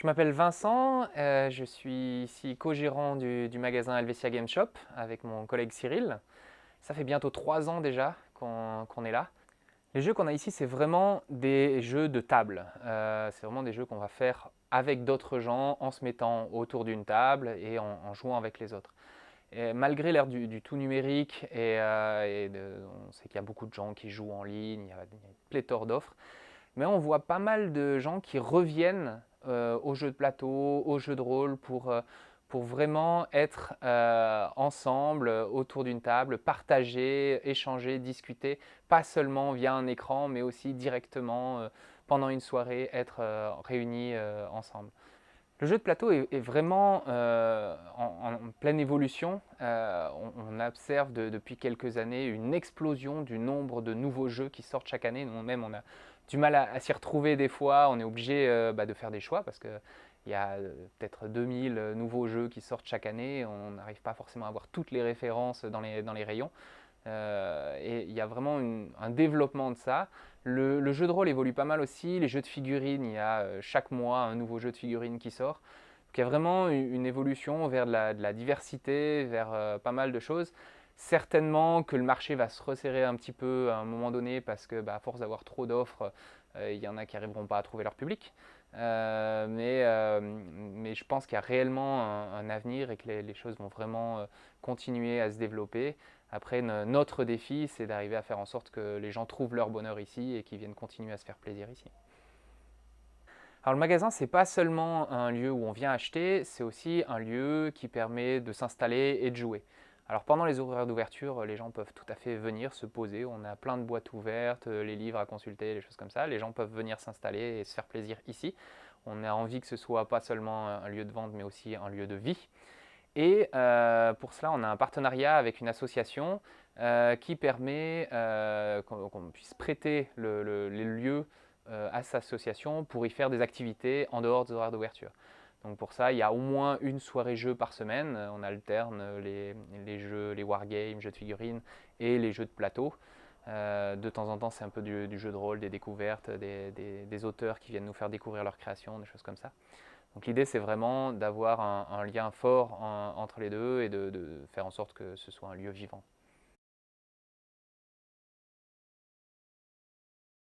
Je m'appelle Vincent, je suis ici co-gérant du magasin Helvetia Game Shop avec mon collègue Cyril. Ça fait bientôt 3 ans déjà qu'on est là. Les jeux qu'on a ici, c'est vraiment des jeux de table. C'est vraiment des jeux qu'on va faire avec d'autres gens en se mettant autour d'une table et en jouant avec les autres. Et malgré l'ère du tout numérique on sait qu'il y a beaucoup de gens qui jouent en ligne, il y a une pléthore d'offres, mais on voit pas mal de gens qui reviennent aux jeux de plateau, aux jeux de rôle pour vraiment être ensemble autour d'une table, partager, échanger, discuter, pas seulement via un écran, mais aussi directement pendant une soirée, être réunis ensemble. Le jeu de plateau est vraiment en pleine évolution. On observe depuis quelques années une explosion du nombre de nouveaux jeux qui sortent chaque année. Nous-mêmes, on a du mal à s'y retrouver des fois. On est obligé de faire des choix parce qu'il y a peut-être 2000 nouveaux jeux qui sortent chaque année. On n'arrive pas forcément à avoir toutes les références dans les rayons. Et il y a vraiment un développement de ça. Le jeu de rôle évolue pas mal aussi. Les jeux de figurines, il y a chaque mois un nouveau jeu de figurines qui sort. Donc il y a vraiment une évolution vers de la diversité, vers pas mal de choses. Certainement que le marché va se resserrer un petit peu à un moment donné parce que à force d'avoir trop d'offres, il y en a qui n'arriveront pas à trouver leur public. Mais je pense qu'il y a réellement un avenir et que les choses vont vraiment continuer à se développer. Après, notre défi, c'est d'arriver à faire en sorte que les gens trouvent leur bonheur ici et qu'ils viennent continuer à se faire plaisir ici. Alors le magasin, c'est pas seulement un lieu où on vient acheter, c'est aussi un lieu qui permet de s'installer et de jouer. Alors pendant les horaires d'ouverture, les gens peuvent tout à fait venir se poser. On a plein de boîtes ouvertes, les livres à consulter, les choses comme ça. Les gens peuvent venir s'installer et se faire plaisir ici. On a envie que ce soit pas seulement un lieu de vente, mais aussi un lieu de vie. Et pour cela, on a un partenariat avec une association qui permet qu'on puisse prêter les lieux à cette association pour y faire des activités en dehors des horaires d'ouverture. Donc pour ça, il y a au moins une soirée jeu par semaine. On alterne les jeux, les wargames, jeux de figurines et les jeux de plateau. De temps en temps, c'est un peu du jeu de rôle, des découvertes, des auteurs qui viennent nous faire découvrir leurs créations, des choses comme ça. Donc l'idée, c'est vraiment d'avoir un lien fort entre les deux et de faire en sorte que ce soit un lieu vivant.